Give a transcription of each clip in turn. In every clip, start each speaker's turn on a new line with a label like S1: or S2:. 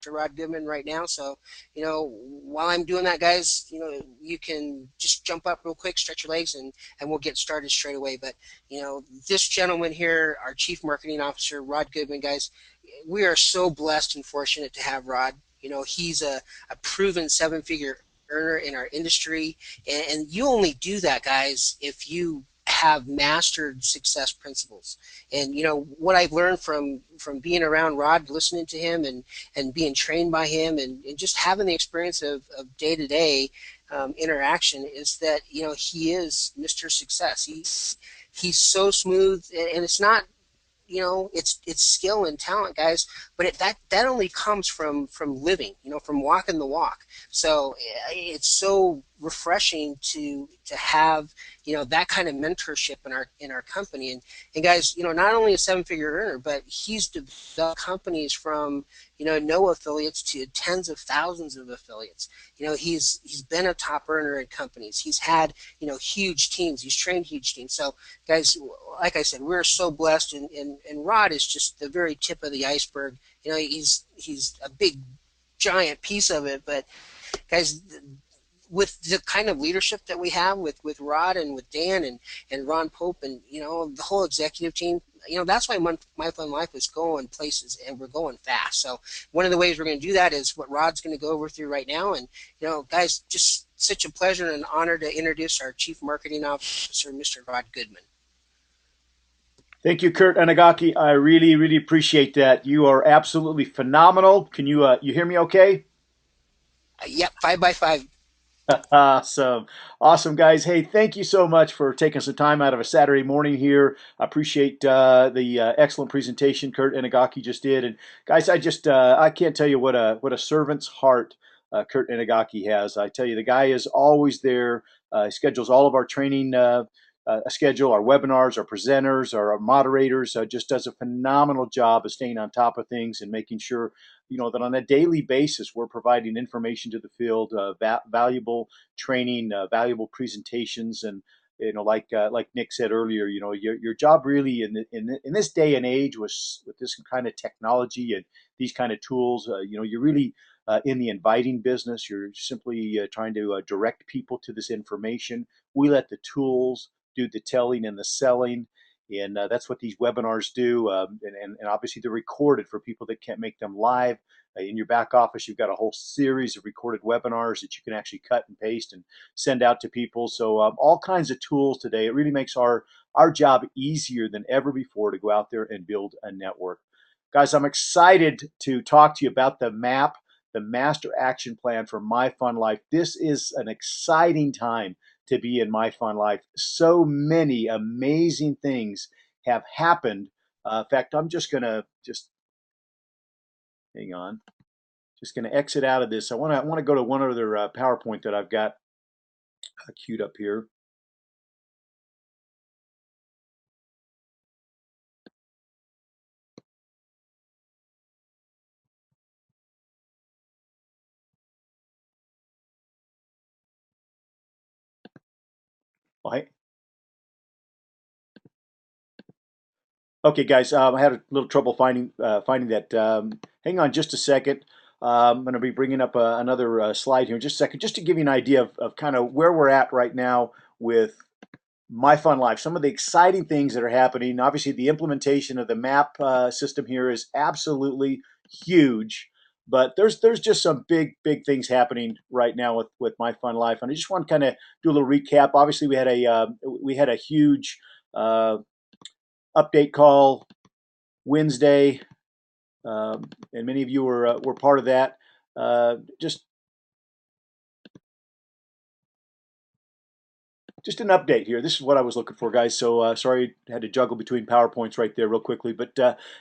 S1: Rod Goodman right now. So, while I'm doing that, guys, you can just jump up real quick, stretch your legs, and we'll get started straight away. But, this gentleman here, our Chief Marketing Officer, Rod Goodman, guys, we are so blessed and fortunate to have Rod. He's a proven seven-figure earner in our industry, and you only do that, guys, if you have mastered success principles. And what I've learned from being around Rod, listening to him, and being trained by him, and just having the experience of day-to-day interaction, is that he is Mr. Success. He's so smooth, and it's not, it's skill and talent, guys, but that only comes from living, from walking the walk. So it's so refreshing to have that kind of mentorship in our company. And guys, not only a seven-figure earner, but he's developed companies from no affiliates to tens of thousands of affiliates. He's been a top earner in companies. He's had huge teams. He's trained huge teams. So guys, like I said, we're so blessed, and Rod is just the very tip of the iceberg. He's a big giant piece of it, but guys, with the kind of leadership that we have with Rod and with Dan and Ron Pope and the whole executive team, that's why MyFunLife is going places, and we're going fast. So one of the ways we're going to do that is what Rod's going to go over through right now. And guys, just such a pleasure and an honor to introduce our Chief Marketing Officer, Mr. Rod Goodman.
S2: Thank you, Kurt Anagaki. I really, really appreciate that. You are absolutely phenomenal. Can you hear me okay?
S1: Yep, 5x5.
S2: Awesome. Awesome, guys. Hey, thank you so much for taking some time out of a Saturday morning here. I appreciate the excellent presentation Kurt Inagaki just did. And guys, I can't tell you what a servant's heart Kurt Inagaki has. I tell you, the guy is always there. He schedules all of our training schedule, our webinars, our presenters, our moderators. Just does a phenomenal job of staying on top of things and making sure that on a daily basis we're providing information to the field, valuable training, valuable presentations, and like Nick said earlier, your job really in this day and age with this kind of technology and these kind of tools, you're really in the inviting business. You're simply trying to direct people to this information. We let the tools do the telling and the selling. And that's what these webinars do. And obviously they're recorded for people that can't make them live. In your back office, you've got a whole series of recorded webinars that you can actually cut and paste and send out to people. So all kinds of tools today. It really makes our job easier than ever before to go out there and build a network. Guys, I'm excited to talk to you about the map, the master action plan for MyFunLife. This is an exciting time to be in MyFunLife. So many amazing things have happened. In fact, I'm just going to hang on. Just going to exit out of this. I want to go to one other PowerPoint that I've got queued up here. Well, okay, guys, I had a little trouble finding that. Hang on just a second. I'm going to be bringing up another slide here in just a second, just to give you an idea of kind of where we're at right now with MyFunLife. Some of the exciting things that are happening. Obviously, the implementation of the map system here is absolutely huge. But there's just some big things happening right now with MyFunLife, and I just want to kind of do a little recap. Obviously, we had a huge update call Wednesday, and many of you were part of that. Just an update here. This is what I was looking for, guys. So sorry, I had to juggle between PowerPoints right there real quickly. But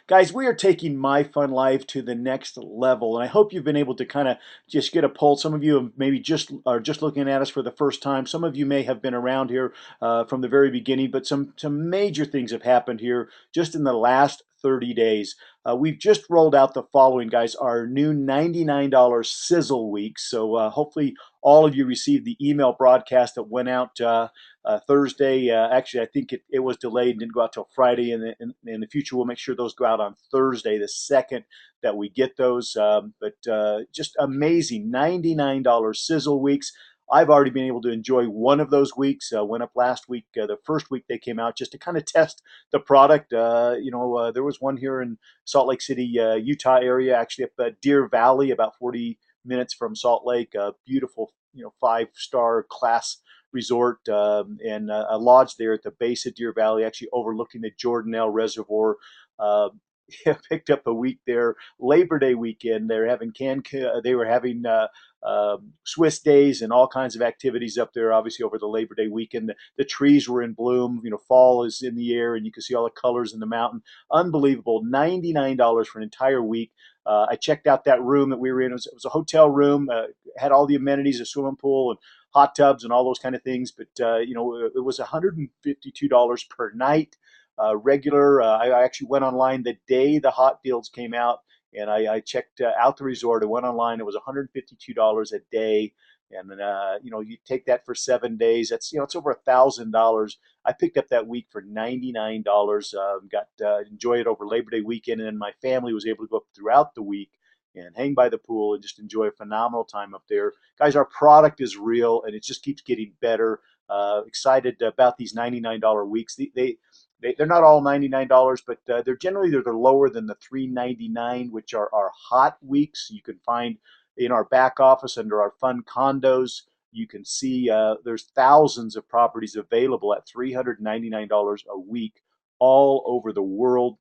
S2: guys, we are taking MyFunLife to the next level, and I hope you've been able to kind of just get a pulse. Some of you maybe are just looking at us for the first time. Some of you may have been around here from the very beginning, but some major things have happened here just in the last 30 days. We've just rolled out the following, guys, our new $99 sizzle week. So hopefully all of you received the email broadcast that went out Thursday. Actually, I think it was delayed and didn't go out till Friday. In the future, we'll make sure those go out on Thursday, the second that we get those. But just amazing $99 sizzle weeks. I've already been able to enjoy one of those weeks. Went up last week, the first week they came out, just to kind of test the product. There was one here in Salt Lake City, Utah area, actually up Deer Valley, about 40 minutes from Salt Lake. A beautiful, 5-star class resort, and a lodge there at the base of Deer Valley, actually overlooking the Jordanelle Reservoir. Uh, Picked up a week there, Labor Day weekend. They're having Cancun. They were having Swiss days and all kinds of activities up there. Obviously, over the Labor Day weekend, the trees were in bloom. Fall is in the air, and you can see all the colors in the mountain. Unbelievable! $99 for an entire week. I checked out that room that we were in. It was a hotel room. Had all the amenities, a swimming pool and hot tubs and all those kind of things. But it was $152 per night. Regular. I actually went online the day the hot deals came out, and I checked out the resort. I went online. It was $152 a day, and then you take that for 7 days. That's it's over $1,000. I picked up that week for $99. Got enjoy it over Labor Day weekend, and then my family was able to go up throughout the week and hang by the pool and just enjoy a phenomenal time up there. Guys, our product is real, and it just keeps getting better. Excited about these $99 weeks. They're not all $99, but they're lower than the $399, which are our hot weeks. You can find in our back office under our fund condos. You can see there's thousands of properties available at $399 a week all over the world,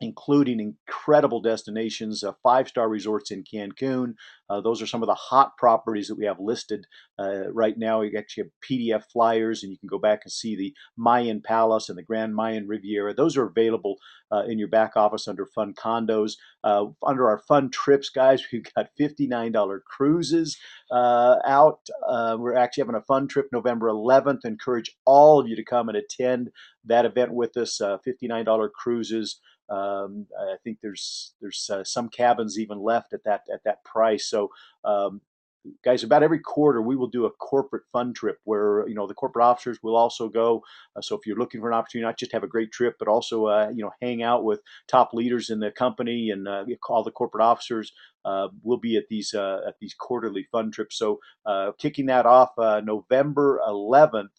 S2: including incredible destinations, 5-star resorts in Cancun. Those are some of the hot properties that we have listed right now. We actually have PDF flyers, and you can go back and see the Mayan Palace and the Grand Mayan Riviera. Those are available in your back office under Fun Condos. Under our Fun Trips, guys, we've got $59 cruises out. We're actually having a fun trip November 11th. Encourage all of you to come and attend that event with us. $59 cruises. I think there's some cabins even left at that price. So, guys, about every quarter we will do a corporate fun trip where the corporate officers will also go. So if you're looking for an opportunity, not just have a great trip, but also hang out with top leaders in the company and all the corporate officers. We'll be at these quarterly fun trips. So kicking that off November 11th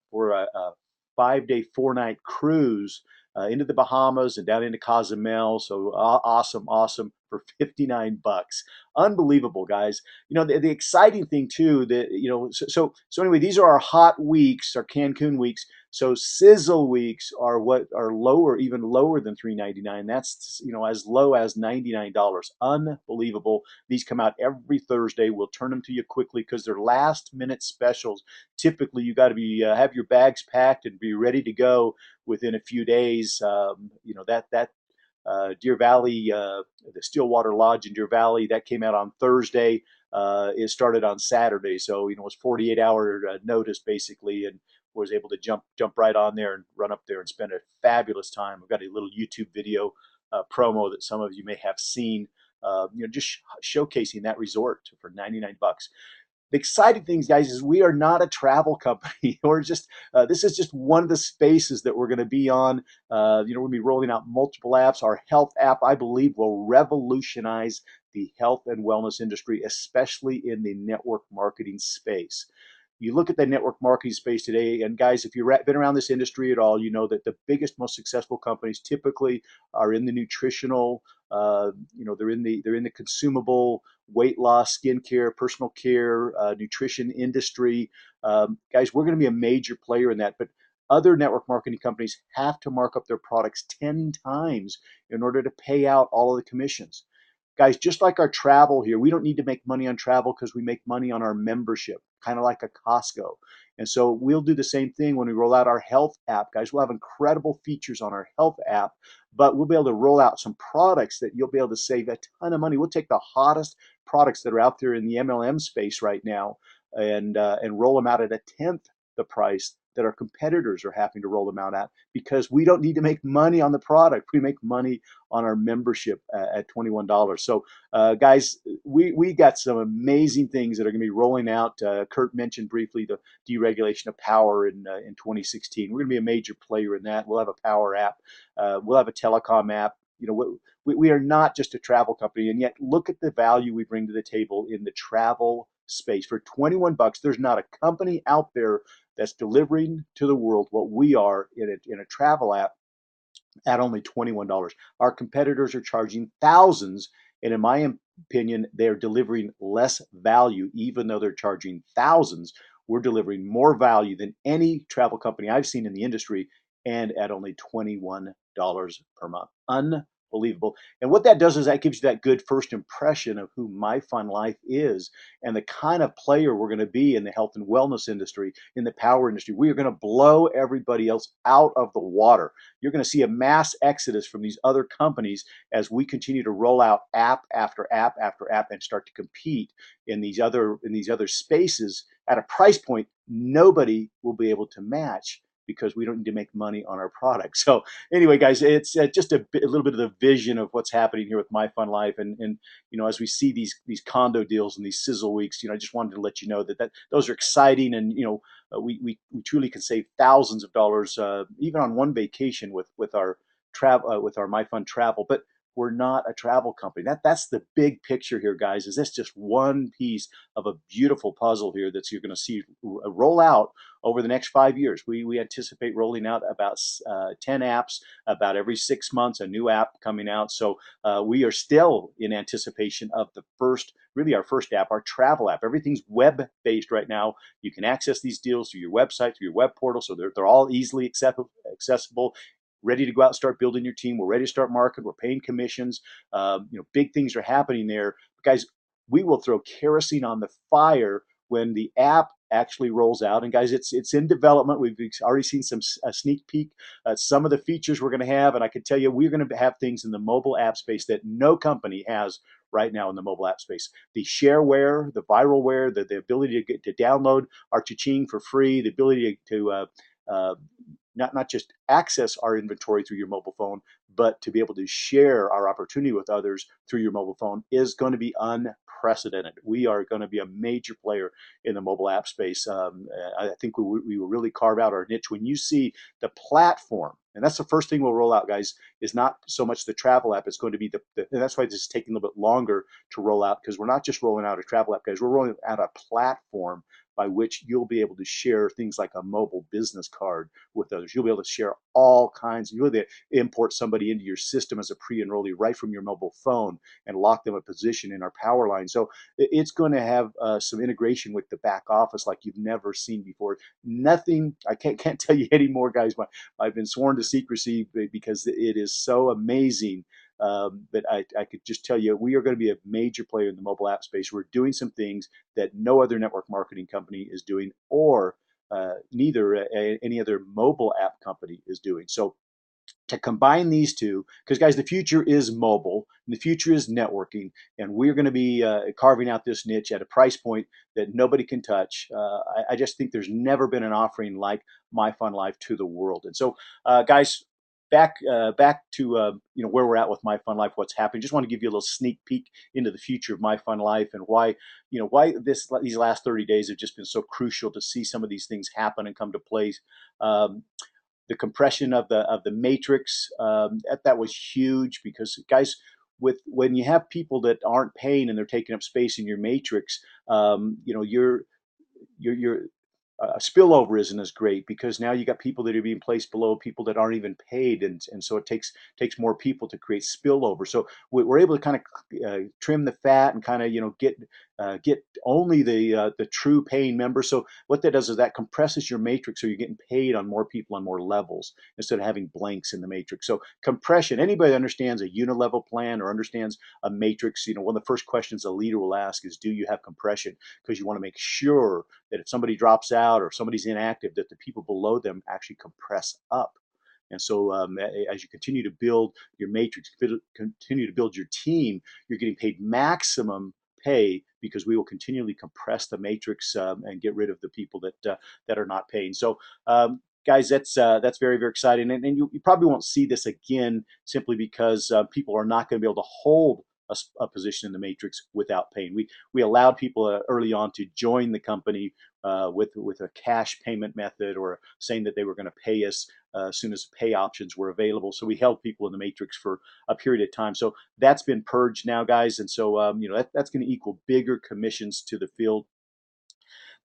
S2: for a 5-day 4-night cruise into the Bahamas and down into Cozumel. So awesome for $59. Unbelievable, guys. The exciting thing too that so anyway, these are our hot weeks, our Cancun weeks. So sizzle weeks are what are lower, even lower than $399. That's as low as $99. Unbelievable. These come out every Thursday. We'll turn them to you quickly because they're last minute specials. Typically, you got to be have your bags packed and be ready to go within a few days. That Deer Valley, the Stillwater Lodge in Deer Valley, that came out on Thursday. It started on Saturday, so it was 48-hour notice basically, and was able to jump right on there and run up there and spend a fabulous time. I've got a little YouTube video promo that some of you may have seen, just showcasing that resort for $99. The exciting things, guys, is we are not a travel company. We're just this is just one of the spaces that we're going to be on. We're going to be rolling out multiple apps. Our health app, I believe, will revolutionize the health and wellness industry, especially in the network marketing space. You look at the network marketing space today, and guys, if you've been around this industry at all, you know that the biggest, most successful companies typically are in the nutritional. They're in the consumable, weight loss, skincare, personal care, nutrition industry. Guys, we're going to be a major player in that, but other network marketing companies have to mark up their products 10 times in order to pay out all of the commissions. Guys, just like our travel here, we don't need to make money on travel because we make money on our membership, kind of like a Costco. And so we'll do the same thing when we roll out our health app. Guys, we'll have incredible features on our health app, but we'll be able to roll out some products that you'll be able to save a ton of money. We'll take the hottest products that are out there in the MLM space right now and roll them out at a tenth the price that our competitors are having to roll them out at, because we don't need to make money on the product. We make money on our membership at $21. So, guys, we got some amazing things that are going to be rolling out. Kurt mentioned briefly the deregulation of power in 2016. We're going to be a major player in that. We'll have a power app. We'll have a telecom app. You know, we are not just a travel company, and yet look at the value we bring to the table in the travel space. For 21 bucks, there's not a company out there that's delivering to the world what we are in a travel app at only $21. Our competitors are charging thousands, and in my opinion, they're delivering less value, even though they're charging thousands. We're delivering more value than any travel company I've seen in the industry, and at only $21 per month. Unbelievable. And what that does is that gives you that good first impression of who MyFunLife is and the kind of player we're going to be in the health and wellness industry, in the power industry. We are going to blow everybody else out of the water. You're going to see a mass exodus from these other companies as we continue to roll out app after app after app and start to compete in these other spaces at a price point nobody will be able to match, because we don't need to make money on our product. So anyway, guys, it's just a little bit of the vision of what's happening here with MyFunLife, and as we see these condo deals and these sizzle weeks, I just wanted to let you know that those are exciting, and we truly can save thousands of dollars even on one vacation with our travel with our MyFun Travel. But we're not a travel company. That's the big picture here, guys. Is this just one piece of a beautiful puzzle here that you're going to see roll out over the next 5 years? We anticipate rolling out about 10 apps about every 6 months, a new app coming out. So we are still in anticipation of really our first app, our travel app. Everything's web based right now. You can access these deals through your website, through your web portal. So they're all easily accessible. Ready to go out and start building your team. We're ready to start marketing. We're paying commissions. Big things are happening there. But guys, we will throw kerosene on the fire when the app actually rolls out. And guys, it's in development. We've already seen a sneak peek at some of the features we're going to have. And I can tell you, we're going to have things in the mobile app space that no company has right now in the mobile app space. The shareware, the viralware, the ability to download our cha-ching for free, the ability to not just access our inventory through your mobile phone, but to be able to share our opportunity with others through your mobile phone is going to be unprecedented. We are going to be a major player in the mobile app space. I think we will really carve out our niche. When you see the platform, and that's the first thing we'll roll out, guys, is not so much the travel app. It's going to be and that's why this is taking a little bit longer to roll out, because we're not just rolling out a travel app, guys. We're rolling out a platform by which you'll be able to share things like a mobile business card with others. You'll be able to share all kinds. You'll be able to import somebody into your system as a pre-enrollee right from your mobile phone and lock them a position in our power line. So it's going to have some integration with the back office like you've never seen before. Nothing, I can't tell you anymore, guys. I've been sworn to secrecy because it is so amazing. But I could just tell you, we are going to be a major player in the mobile app space. We're doing some things that no other network marketing company is doing, or neither any other mobile app company is doing. So to combine these two, because guys, the future is mobile, and the future is networking, and we're going to be carving out this niche at a price point that nobody can touch. I just think there's never been an offering like MyFunLife to the world. And so, guys, back to where we're at with MyFunLife, what's happening. Just want to give you a little sneak peek into the future of MyFunLife, and why these last 30 days have just been so crucial to see some of these things happen and come to place. The compression of the matrix, that was huge, because guys, when you have people that aren't paying and they're taking up space in your matrix, your spillover isn't as great, because now you got people that are being placed below people that aren't even paid, and so it takes more people to create spillover. So we're able to kind of trim the fat and kind of get only the true paying members. So what that does is that compresses your matrix, so you're getting paid on more people on more levels instead of having blanks in the matrix. So compression, anybody that understands a unilevel plan or understands a matrix, one of the first questions a leader will ask is, do you have compression? Because you want to make sure that if somebody drops out or if somebody's inactive, that the people below them actually compress up. And so as you continue to build your matrix, continue to build your team, you're getting paid maximum pay because we will continually compress the matrix and get rid of the people that are not paying. So guys, that's very, very exciting, and you probably won't see this again simply because people are not going to be able to hold a position in the matrix without paying. We allowed people early on to join the company with a cash payment method, or saying that they were going to pay us as soon as pay options were available. So we held people in the matrix for a period of time. So that's been purged now, guys, and so that's going to equal bigger commissions to the field.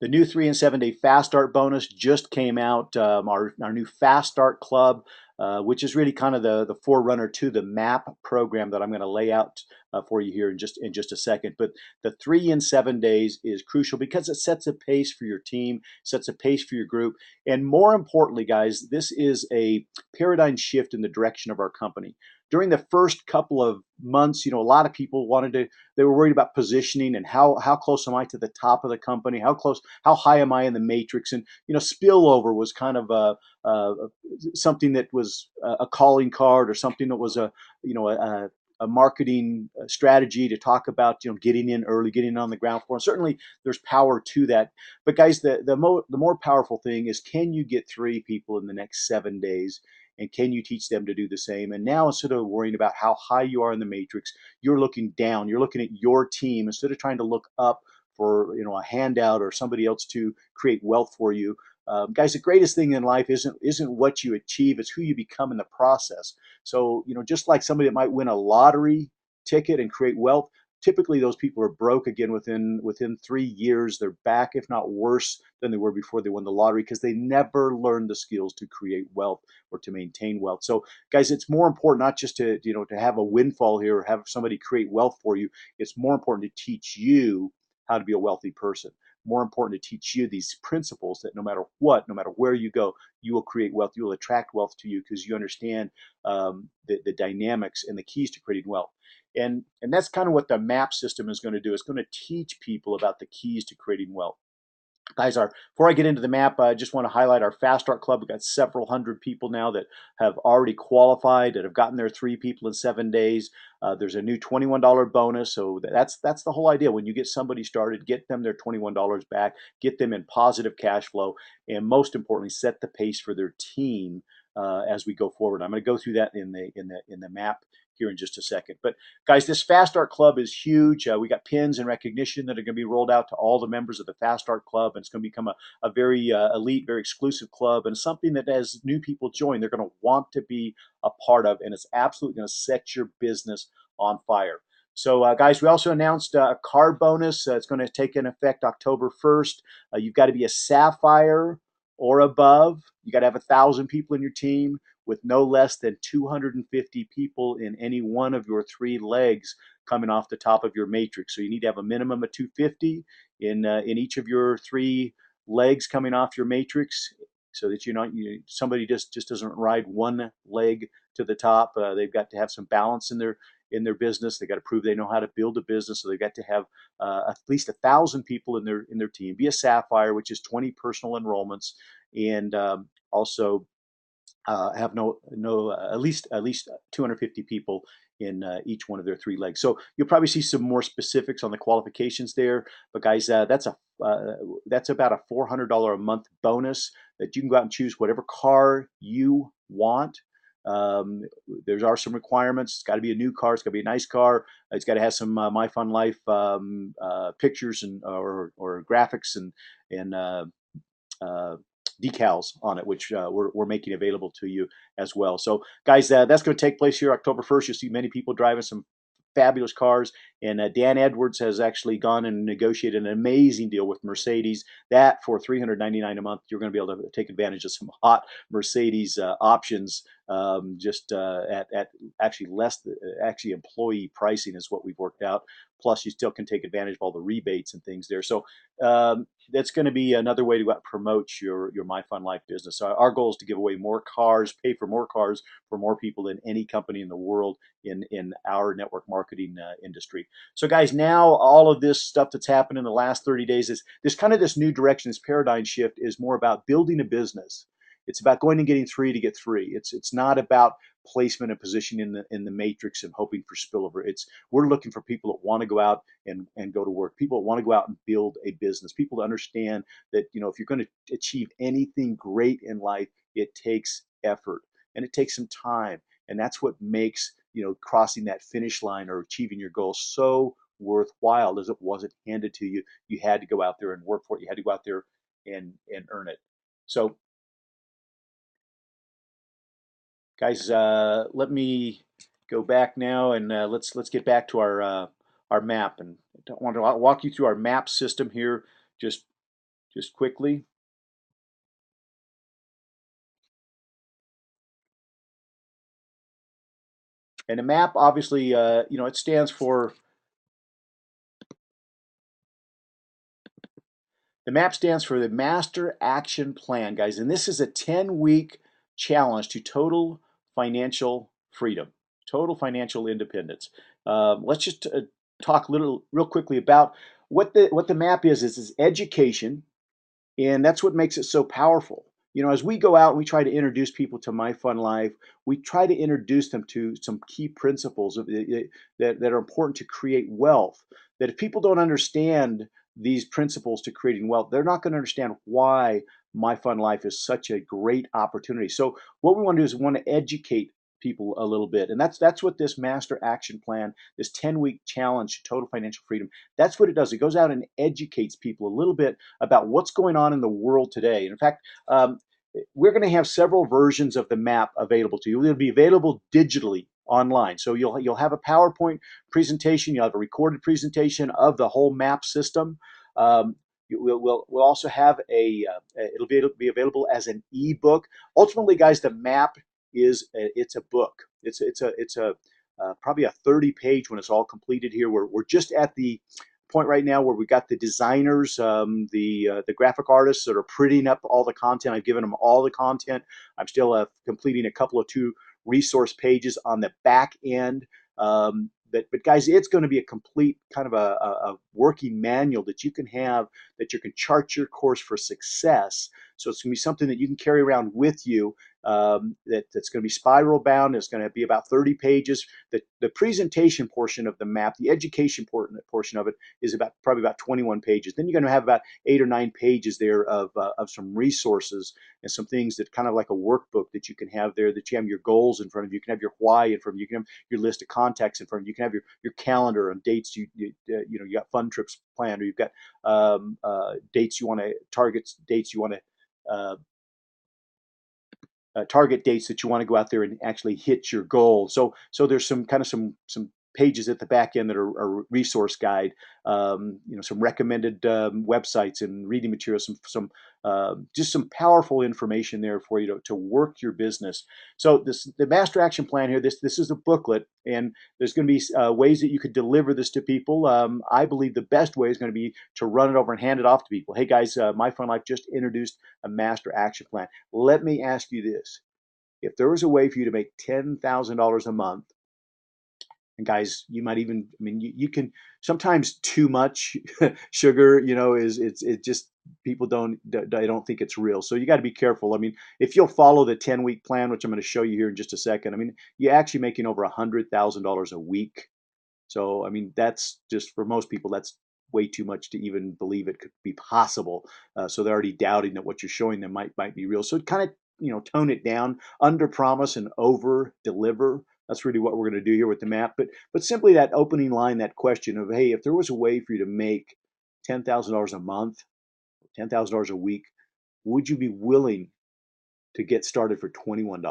S2: The new 3 and 7 day fast start bonus just came out. Our new fast start club, which is really kind of the forerunner to the MAP program that I'm going to lay out for you here in just a second. But the 3 and 7 days is crucial because it sets a pace for your team, sets a pace for your group, and more importantly, guys, this is a paradigm shift in the direction of our company. During the first couple of months, a lot of people they were worried about positioning and how close am I to the top of the company, how high am I in the matrix, and spillover was kind of something that was a calling card, or something that was a marketing strategy to talk about getting in early, getting on the ground floor. And certainly there's power to that, but guys, the more powerful thing is, can you get 3 people in the next 7 days? And can you teach them to do the same? And now, instead of worrying about how high you are in the matrix, you're looking down. You're looking at your team instead of trying to look up for a handout or somebody else to create wealth for you. Guys, the greatest thing in life isn't what you achieve; it's who you become in the process. So just like somebody that might win a lottery ticket and create wealth, typically those people are broke again within 3 years. They're back, if not worse than they were before they won the lottery, because they never learned the skills to create wealth or to maintain wealth. So guys, it's more important not just to have a windfall here or have somebody create wealth for you. It's more important to teach you how to be a wealthy person. More important to teach you these principles that no matter what, no matter where you go, you will create wealth. You will attract wealth to you because you understand the dynamics and the keys to creating wealth. And that's kind of what the MAP system is going to do. It's going to teach people about the keys to creating wealth. Guys, before I get into the map, I just want to highlight our Fast Start Club. We've got several hundred people now that have already qualified, that have gotten their 3 people in 7 days. There's a new $21 bonus, so that's the whole idea. When you get somebody started, get them their $21 back, get them in positive cash flow, and most importantly, set the pace for their team as we go forward. I'm going to go through that in the map here in just a second. But guys, this Fast Start Club is huge. We got pins and recognition that are going to be rolled out to all the members of the Fast Start Club, and it's going to become a very elite, very exclusive club, and something that as new people join, they're going to want to be a part of, and it's absolutely going to set your business on fire. So, guys, we also announced a card bonus. It's going to take in effect October 1st. You've got to be a Sapphire or above. You got to have 1,000 people in your team, with no less than 250 people in any one of your 3 legs coming off the top of your matrix. So you need to have a minimum of 250 in each of your 3 legs coming off your matrix, so that somebody just doesn't ride one leg to the top. They've got to have some balance in their business. They got to prove they know how to build a business. So they've got to have at least 1,000 people in their team. Be a Sapphire, which is 20 personal enrollments, and also have at least 250 people in each one of their 3 legs. So you'll probably see some more specifics on the qualifications there. But guys, that's about a $400 a month bonus that you can go out and choose whatever car you want. There are some requirements. It's got to be a new car. It's got to be a nice car. It's got to have some MyFunLife pictures and or graphics and uh, decals on it, which we're making available to you as well. So, guys, that's going to take place here October 1st. You'll see many people driving some fabulous cars. And Dan Edwards has actually gone and negotiated an amazing deal with Mercedes. That for $399 a month, you're going to be able to take advantage of some hot Mercedes options. Just at actually actually employee pricing is what we've worked out. Plus, you still can take advantage of all the rebates and things there. So that's going to be another way to go out and promote your MyFunLife business. So our goal is to give away more cars, pay for more cars for more people than any company in the world in our network marketing industry. So guys, now all of this stuff that's happened in the last 30 days is this new direction, this paradigm shift is more about building a business. It's about going and getting 3 to get 3. It's not about placement and position in the matrix and hoping for spillover. It's we're looking for people that want to go out and go to work, people that want to go out and build a business, people to understand that if you're going to achieve anything great in life, it takes effort and it takes some time, and that's what makes crossing that finish line or achieving your goal so worthwhile. As it wasn't handed to you, you had to go out there and work for it, you had to go out there and earn it. So guys, let me go back now and let's get back to our map, and I want to walk you through our map system here just quickly. And the map, obviously, it stands for the MAP stands for the Master Action Plan, guys, and this is a 10-week challenge to total financial freedom, total financial independence. Let's just talk real quickly about what the MAP is. Is education, and that's what makes it so powerful. As we go out and we try to introduce people to MyFunLife, we try to introduce them to some key principles that are important to create wealth. That if people don't understand these principles to creating wealth, they're not going to understand why MyFunLife is such a great opportunity. So what we want to do is we want to educate people a little bit, and that's what this master action plan, this 10-week challenge to total financial freedom, that's what it does. It goes out and educates people a little bit about what's going on in the world today. And in fact, we're going to have several versions of the map available to you. It'll be available digitally online. So you'll have a PowerPoint presentation, you'll have a recorded presentation of the whole map system. We'll also have it'll be available as an ebook. Ultimately, guys, the map it's a book. It's a probably a 30-page when it's all completed here. We're just at the point right now where we got the designers, the graphic artists that are printing up all the content. I've given them all the content. I'm still completing a couple of two resource pages on the back end. But guys, it's going to be a complete kind of a working manual that you can have, that you can chart your course for success. So it's going to be something that you can carry around with you. That's going to be spiral bound. It's going to be about 30 pages. The presentation portion of the map, the education portion of it, is probably about 21 pages. Then you're going to have about 8 or 9 pages there of some resources and some things that kind of like a workbook that you can have there, that you have your goals in front of you. You can have your why in front of you. You can have your list of contacts in front of you. You can have your calendar and dates. You got fun trips planned, or you've got dates you want to targets, dates you want to target dates that you want to go out there and actually hit your goal. So there's some pages at the back end that are resource guide, some recommended websites and reading materials, some just some powerful information there for you to work your business. So the master action plan here, this is a booklet, and there's going to be ways that you could deliver this to people. I believe the best way is going to be to run it over and hand it off to people. Hey guys, MyFunLife just introduced a master action plan. Let me ask you this: if there was a way for you to make $10,000 a month, and guys, you might even, I mean, you can sometimes too much sugar, it just people don't think it's real. So you got to be careful. I mean, if you'll follow the 10-week plan, which I'm going to show you here in just a second, I mean, you're actually making over $100,000 a week. So, I mean, that's just for most people, that's way too much to even believe it could be possible. So they're already doubting that what you're showing them might be real. So kind of, tone it down, under promise and over deliver. That's really what we're going to do here with the map. But simply that opening line, that question of, hey, if there was a way for you to make $10,000 a month, $10,000 a week, would you be willing to get started for $21?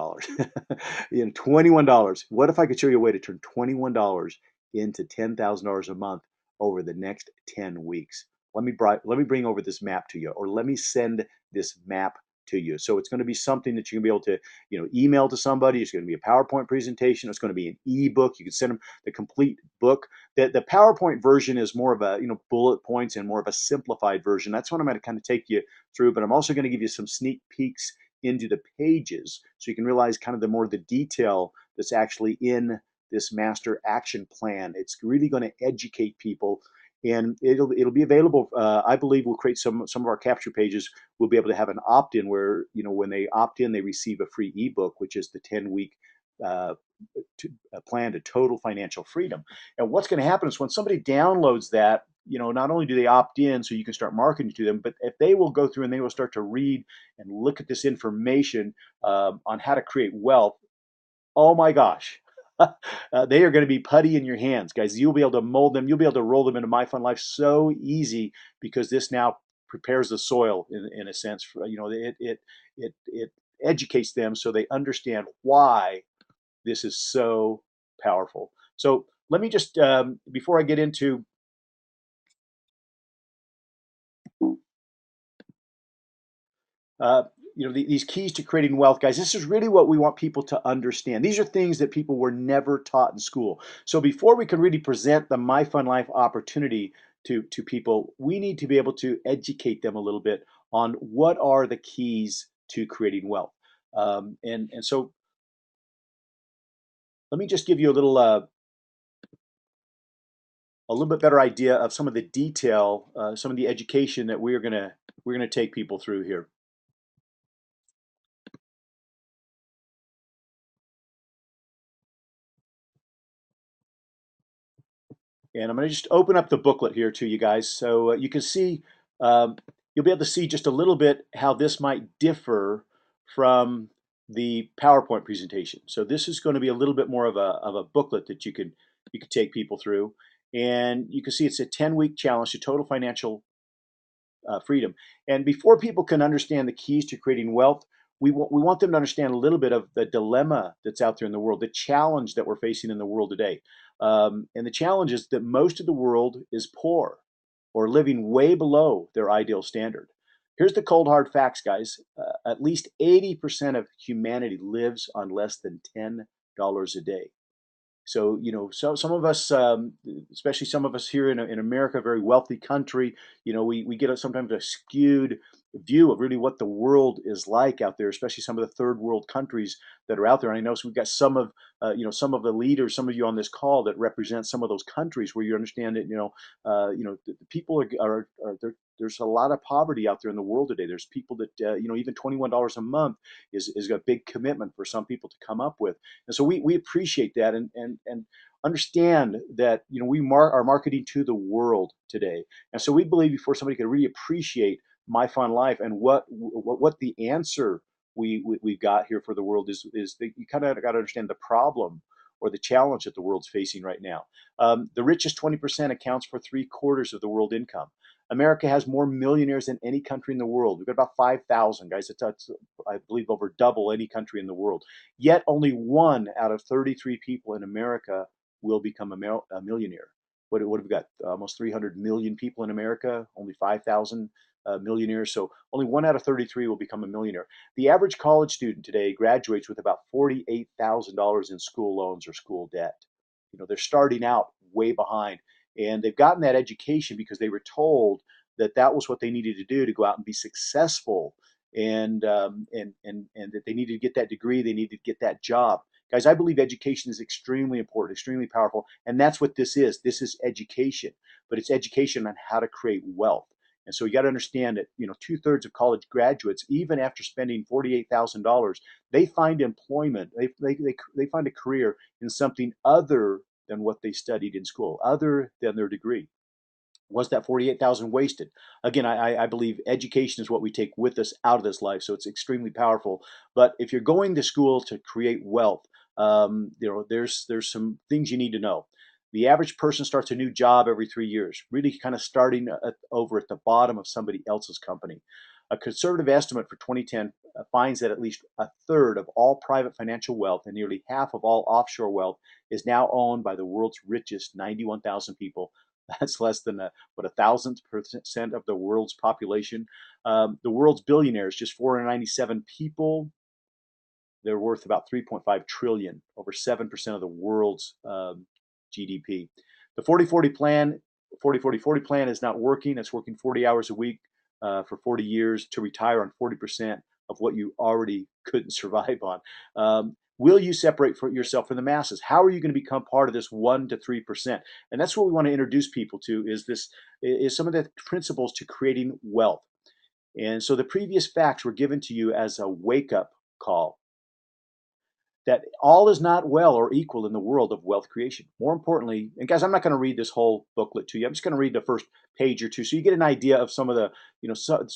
S2: $21. What if I could show you a way to turn $21 into $10,000 a month over the next 10 weeks? Let me bring over this map to you, or let me send this map to you. So it's going to be something that you're going to be able to, email to somebody. It's going to be a PowerPoint presentation. It's going to be an ebook. You can send them the complete book. The PowerPoint version is more of a, bullet points and more of a simplified version. That's what I'm going to kind of take you through, but I'm also going to give you some sneak peeks into the pages so you can realize kind of the detail that's actually in this master action plan. It's really going to educate people, and it'll be available. I believe we'll create some of our capture pages. We'll be able to have an opt-in where when they opt in, they receive a free ebook, which is the 10-week uh, plan to total financial freedom. And what's going to happen is when somebody downloads that, not only do they opt in so you can start marketing to them, but if they will go through and they will start to read and look at this information on how to create wealth, oh my gosh. They are going to be putty in your hands, guys. You'll be able to mold them. You'll be able to roll them into MyFunLife so easy because this now prepares the soil in a sense. It educates them so they understand why this is so powerful. So let me just, before I get into uh, these keys to creating wealth, guys, this is really what we want people to understand. These are things that people were never taught in school. So before we can really present the MyFunLife opportunity to people, we need to be able to educate them a little bit on what are the keys to creating wealth. And so let me just give you a little bit better idea of some of the detail, some of the education that we're gonna take people through here. And I'm going to just open up the booklet here to you guys so you can see, um, you'll be able to see just a little bit how this might differ from the PowerPoint presentation. So this is going to be a little bit more of a booklet that you can take people through. And you can see it's a 10-week challenge to total financial freedom. And before people can understand the keys to creating wealth, we want them to understand a little bit of the dilemma that's out there in the world, the challenge that we're facing in the world today. And the challenge is that most of the world is poor or living way below their ideal standard. Here's the cold hard facts, guys. At least 80% of humanity lives on less than $10 a day. So, so some of us, especially some of us here in America, a very wealthy country, we get sometimes a skewed view of really what the world is like out there, especially some of the third world countries that are out there. And I know so we've got some of the leaders, some of you on this call that represent some of those countries where you understand that, the people are there. There's a lot of poverty out there in the world today. There's people that, even $21 a month is a big commitment for some people to come up with. And so we appreciate that and understand that are marketing to the world today. And so we believe before somebody can really appreciate MyFunLife and what the answer we've got here for the world is that you kind of got to understand the problem or the challenge that the world's facing right now. The richest 20% accounts for 3/4 of the world income. America has more millionaires than any country in the world. We've got about 5,000 guys. That's, I believe, over double any country in the world. Yet only 1 out of 33 people in America will become a millionaire. What have we got? Almost 300 million people in America, only 5,000 millionaires. So only 1 out of 33 will become a millionaire. The average college student today graduates with about $48,000 in school loans or school debt. They're starting out way behind. And they've gotten that education because they were told that that was what they needed to do to go out and be successful, and that they needed to get that degree, they needed to get that job. Guys, I believe education is extremely important, extremely powerful, and that's what this is. This is education, but it's education on how to create wealth. And so you got to understand that 2/3 of college graduates, even after spending $48,000, they find employment. They find a career in something other than what they studied in school, other than their degree. Was that 48,000 wasted? Again, I believe education is what we take with us out of this life, so it's extremely powerful. But if you're going to school to create wealth, there's some things you need to know. The average person starts a new job every 3 years, really kind of starting over at the bottom of somebody else's company. A conservative estimate for 2010 finds that at least 1/3 of all private financial wealth and nearly half of all offshore wealth is now owned by the world's richest 91,000 people. That's less than 1,000% of the world's population. The world's billionaires, just 497 people, they're worth about 3.5 trillion, over 7% of the world's GDP. The 40-40 plan, 40-40-40 plan is not working. It's working 40 hours a week for 40 years to retire on 40% of what you already couldn't survive on. Will you separate yourself from the masses? How are you going to become part of this 1 to 3%? And that's what we want to introduce people to is some of the principles to creating wealth. And so the previous facts were given to you as a wake up call that all is not well or equal in the world of wealth creation. More importantly, and guys, I'm not going to read this whole booklet to you. I'm just going to read the first page or two so you get an idea of some of the,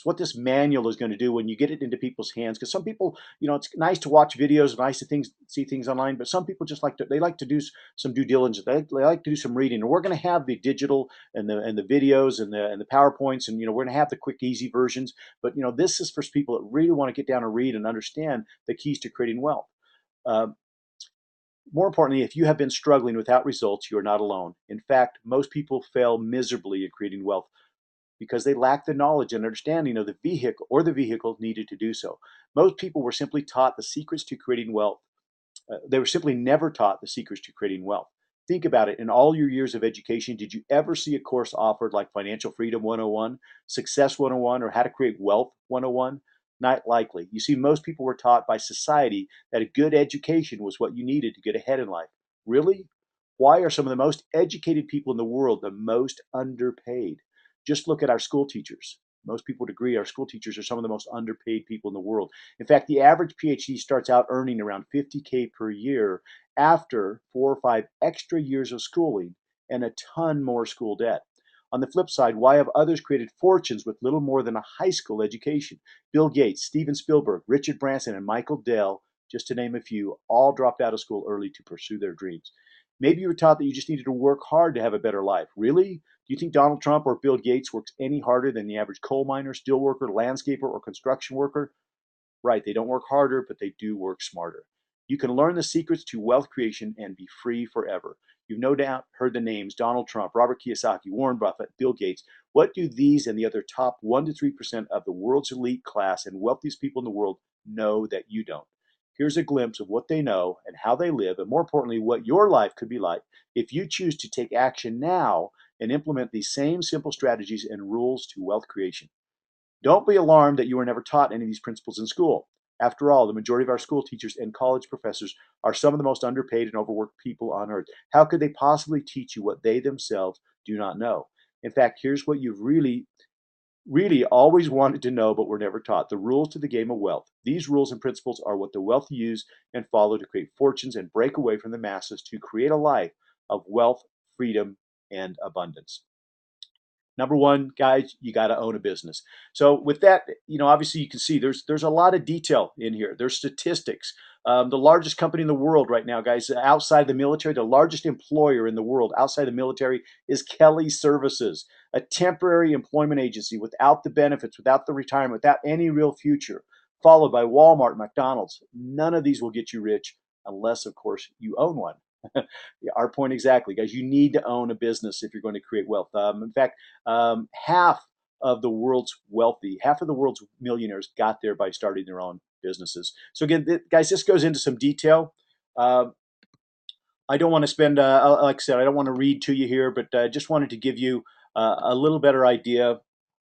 S2: what this manual is going to do when you get it into people's hands. Because some people, it's nice to watch videos, nice to see things online, but some people just like to do some due diligence. They like to do some reading. And we're going to have the digital and the videos and the PowerPoints, and we're going to have the quick, easy versions. But this is for people that really want to get down and read and understand the keys to creating wealth. Um, More importantly, if you have been struggling without results, you are not alone. In fact, most people fail miserably in creating wealth because they lack the knowledge and understanding of the vehicle needed to do so. Most people were simply taught the secrets to creating wealth. They were simply never taught the secrets to creating wealth. Think about it. In all your years of education, did you ever see a course offered like Financial Freedom 101, Success 101, or How to Create Wealth 101? Not likely. You see, most people were taught by society that a good education was what you needed to get ahead in life. Really? Why are some of the most educated people in the world the most underpaid? Just look at our school teachers. Most people would agree our school teachers are some of the most underpaid people in the world. In fact, the average PhD starts out earning around 50K per year after 4 or 5 extra years of schooling and a ton more school debt. On the flip side, why have others created fortunes with little more than a high school education? Bill Gates, Steven Spielberg, Richard Branson, and Michael Dell, just to name a few, all dropped out of school early to pursue their dreams. Maybe you were taught that you just needed to work hard to have a better life. Really? Do you think Donald Trump or Bill Gates works any harder than the average coal miner, steel worker, landscaper, or construction worker? Right, they don't work harder, but they do work smarter. You can learn the secrets to wealth creation and be free forever. You've no doubt heard the names Donald Trump, Robert Kiyosaki, Warren Buffett, Bill Gates. What do these and the other top 1 to 3% of the world's elite class and wealthiest people in the world know that you don't? Here's a glimpse of what they know and how they live, and more importantly, what your life could be like if you choose to take action now and implement these same simple strategies and rules to wealth creation. Don't be alarmed that you were never taught any of these principles in school. After all, the majority of our school teachers and college professors are some of the most underpaid and overworked people on earth. How could they possibly teach you what they themselves do not know? In fact, here's what you've really always wanted to know but were never taught: the rules to the game of wealth. These rules and principles are what the wealthy use and follow to create fortunes and break away from the masses to create a life of wealth, freedom, and abundance. Number one, guys, you got to own a business. So with that, obviously you can see there's a lot of detail in here. There's statistics. The largest company in the world right now, guys, outside the military, the largest employer in the world outside the military is Kelly Services, a temporary employment agency without the benefits, without the retirement, without any real future, followed by Walmart, McDonald's. None of these will get you rich unless, of course, you own one. Our point exactly, guys. You need to own a business if you're going to create wealth. In fact, half of the world's millionaires got there by starting their own businesses. So again, guys, this goes into some detail. Uh, I don't want to spend, like I said, I don't want to read to you here, but I just wanted to give you a little better idea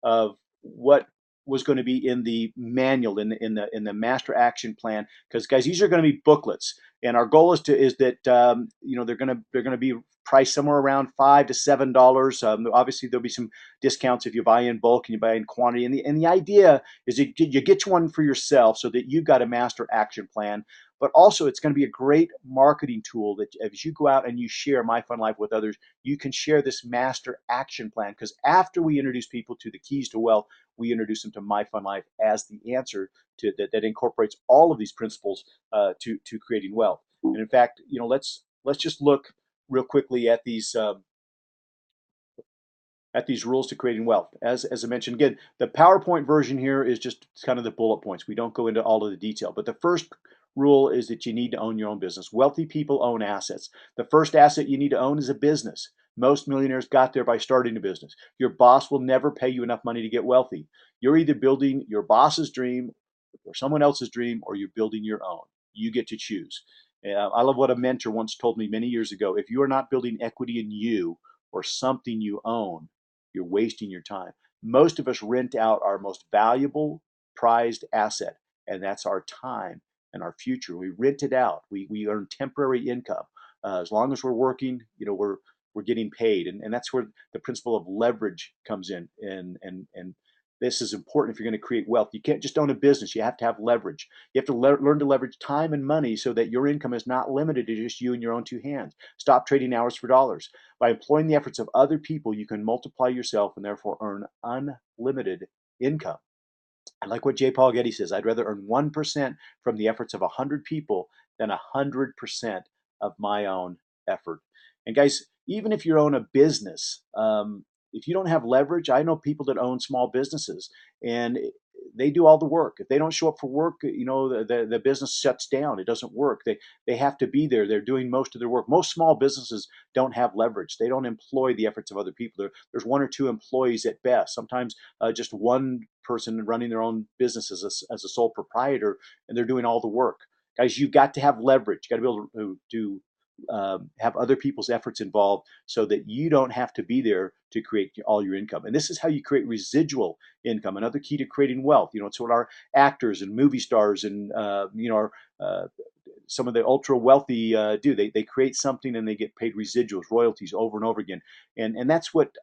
S2: of what was going to be in the manual, in the master action plan. Because guys, these are going to be booklets, and our goal is that they're going to be priced somewhere around $5 to $7. Obviously, there'll be some discounts if you buy in bulk and you buy in quantity. And the idea is that you get one for yourself so that you've got a master action plan. But also, it's going to be a great marketing tool that as you go out and you share MyFunLife with others, you can share this master action plan. Because after we introduce people to the keys to wealth, we introduce them to MyFunLife as the answer to that incorporates all of these principles to creating wealth. And in fact, let's just look real quickly at these rules to creating wealth. As I mentioned, again, the PowerPoint version here is just kind of the bullet points. We don't go into all of the detail. But the first rule is that you need to own your own business. Wealthy people own assets. The first asset you need to own is a business. Most millionaires got there by starting a business. Your boss will never pay you enough money to get wealthy. You're either building your boss's dream or someone else's dream, or you're building your own. You get to choose. I love what a mentor once told me many years ago. If you are not building equity in you or something you own, you're wasting your time. Most of us rent out our most valuable, prized asset, and that's our time and our future. We rent it out. We earn temporary income. As long as we're working, we're getting paid, and that's where the principle of leverage comes in. And This is important if you're going to create wealth. You can't just own a business. You have to have leverage. You have to learn to leverage time and money so that your income is not limited to just you and your own two hands. Stop trading hours for dollars. By employing the efforts of other people, you can multiply yourself and therefore earn unlimited income. I like what J. Paul Getty says. I'd rather earn 1% from the efforts of 100 people than 100% of my own effort. And guys, even if you own a business, if you don't have leverage, I know people that own small businesses and they do all the work. If they don't show up for work, the business shuts down. It doesn't work. They have to be there. They're doing most of their work. Most small businesses don't have leverage. They don't employ the efforts of other people. There's one or two employees at best. Sometimes just one person running their own business as a sole proprietor, and they're doing all the work. Guys, you've got to have leverage. You've got to be able to have other people's efforts involved so that you don't have to be there to create all your income. And this is how you create residual income. Another key to creating wealth. It's what our actors and movie stars and our some of the ultra wealthy do. They create something and they get paid residuals, royalties over and over again. And that's what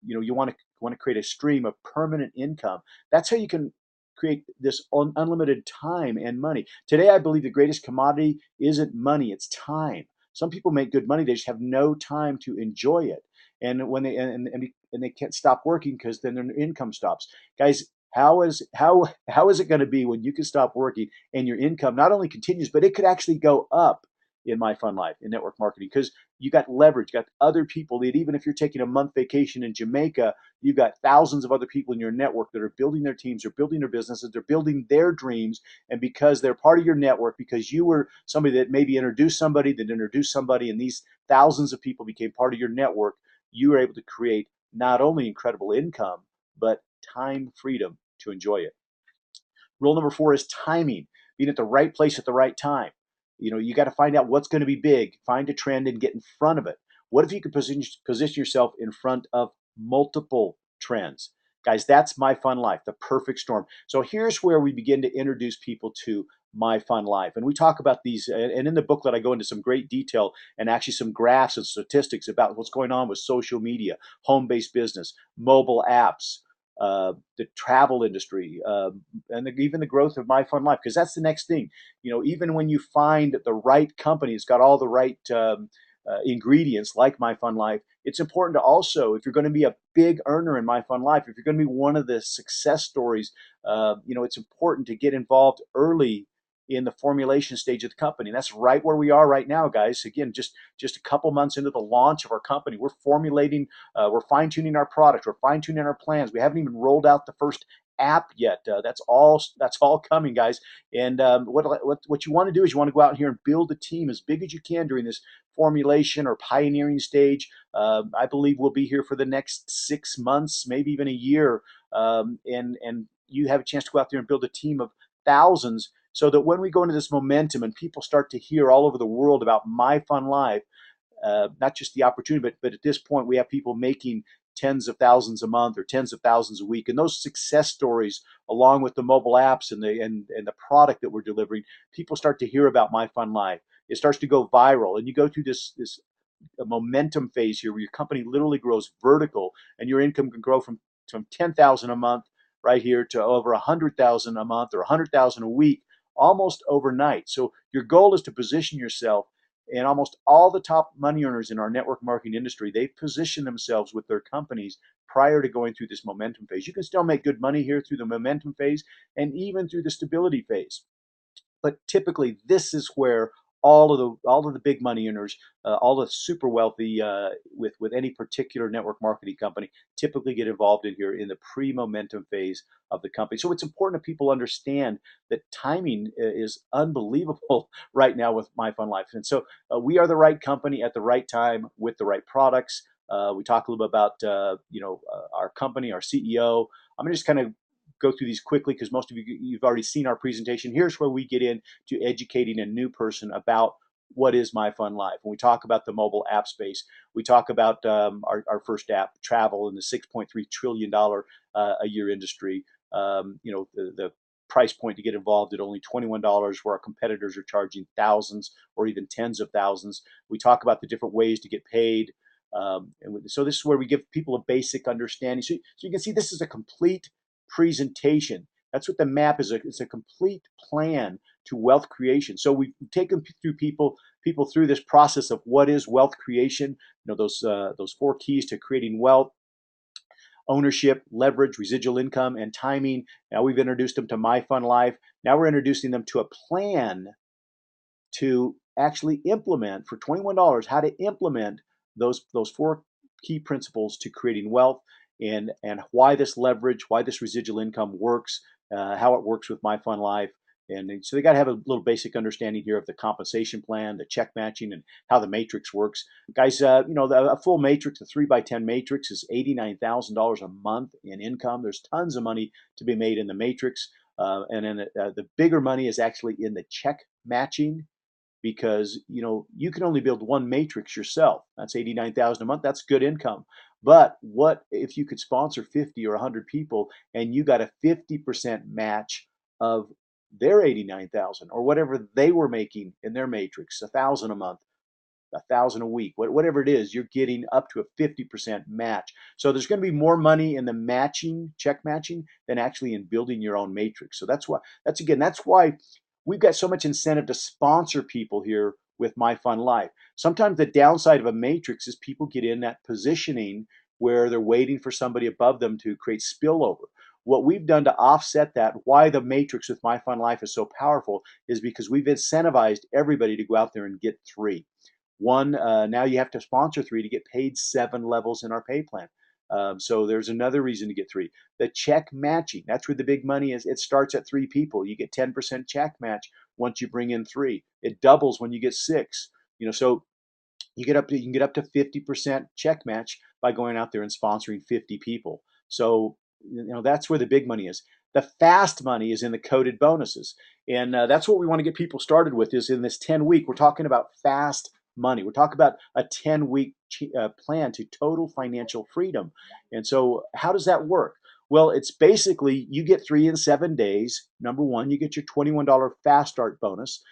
S2: you want to create a stream of permanent income. That's how you can create this unlimited time and money. Today, I believe the greatest commodity isn't money; it's time. Some people make good money; they just have no time to enjoy it. And when they can't stop working because then their income stops. Guys, how is it going to be when you can stop working and your income not only continues, but it could actually go up in MyFunLife in network marketing because you got leverage, you got other people that even if you're taking a month vacation in Jamaica, you've got thousands of other people in your network that are building their teams, they're building their businesses, they're building their dreams. And because they're part of your network, because you were somebody that maybe introduced somebody, and these thousands of people became part of your network, you were able to create not only incredible income, but time freedom to enjoy it. Rule number 4 is timing, being at the right place at the right time. You got to find out what's going to be big, find a trend and get in front of it. What if you could position yourself in front of multiple trends? Guys, that's MyFunLife, the perfect storm. So here's where we begin to introduce people to MyFunLife. And we talk about these, and in the booklet, I go into some great detail and actually some graphs and statistics about what's going on with social media, home-based business, mobile apps, the travel industry, and even the growth of MyFunLife, because that's the next thing. Even when you find the right company, it's got all the right ingredients like MyFunLife. It's important to also, if you're going to be a big earner in MyFunLife, if you're going to be one of the success stories, it's important to get involved early in the formulation stage of the company. And that's right where we are right now, guys. Again, just a couple months into the launch of our company, we're formulating, we're fine tuning our product, we're fine tuning our plans. We haven't even rolled out the first app yet. That's all coming, guys. And what you want to do is you want to go out here and build a team as big as you can during this formulation or pioneering stage. I believe we'll be here for the next 6 months, maybe even a year, and you have a chance to go out there and build a team of thousands so that when we go into this momentum and people start to hear all over the world about MyFunLife, not just the opportunity, but at this point we have people making tens of thousands a month or tens of thousands a week, and those success stories, along with the mobile apps and the product that we're delivering, people start to hear about MyFunLife. It starts to go viral, and you go through this a momentum phase here where your company literally grows vertical and your income can grow from 10,000 a month right here to over 100,000 a month or 100,000 a week almost overnight. So your goal is to position yourself, and almost all the top money earners in our network marketing industry, they've positioned themselves with their companies prior to going through this momentum phase. You can still make good money here through the momentum phase and even through the stability phase. But typically, this is where all of the big money earners, all the super wealthy with any particular network marketing company, typically get involved in here in the pre-momentum phase of the company. So it's important that people understand that timing is unbelievable right now with MyFunLife, and so we are the right company at the right time with the right products. We talk a little bit about our company, our CEO. I'm going to just kind of go through these quickly because most of you've already seen our presentation. Here's where we get into educating a new person about what is MyFunLife. When we talk about the mobile app space, we talk about our first app, travel, in the $6.3 trillion a year industry. The price point to get involved at only $21, where our competitors are charging thousands or even tens of thousands. We talk about the different ways to get paid. And so this is where we give people a basic understanding. So you can see this is a complete presentation. That's what the map is. It's a complete plan to wealth creation. So we've taken through people through this process of what is wealth creation. Those four keys to creating wealth: ownership, leverage, residual income, and timing. Now we've introduced them to MyFunLife. Now we're introducing them to a plan to actually implement for $21 how to implement those four key principles to creating wealth, and why this leverage, why this residual income works, how it works with MyFunLife. And so they got to have a little basic understanding here of the compensation plan, the check matching, and how the matrix works. Guys, a full matrix, a 3x10 matrix, is $89,000 a month in income. There's tons of money to be made in the matrix. And then the bigger money is actually in the check matching, because you can only build one matrix yourself. That's 89,000 a month. That's good income. But what if you could sponsor 50 or 100 people and you got a 50% match of their 89,000, or whatever they were making in their matrix, 1,000 a month, 1,000 a week, whatever it is, you're getting up to a 50% match. So there's going to be more money in the matching, check matching, than actually in building your own matrix. So that's why we've got so much incentive to sponsor people here with MyFunLife. Sometimes the downside of a matrix is people get in that positioning where they're waiting for somebody above them to create spillover. What we've done to offset that, why the matrix with MyFunLife is so powerful, is because we've incentivized everybody to go out there and get three. One, now you have to sponsor three to get paid 7 levels in our pay plan. So there's another reason to get three. The check matching, that's where the big money is. It starts at 3 people. You get 10% check match once you bring in three. It doubles when you get 6. So you can get up to 50% check match by going out there and sponsoring 50 people. So that's where the big money is. The fast money is in the coded bonuses, and that's what we want to get people started with. Is in this 10-week, we're talking about fast money. We're talking about a 10-week plan to total financial freedom. And so how does that work? Well, it's basically you get 3 in 7 days. Number one, you get your $21 fast start bonus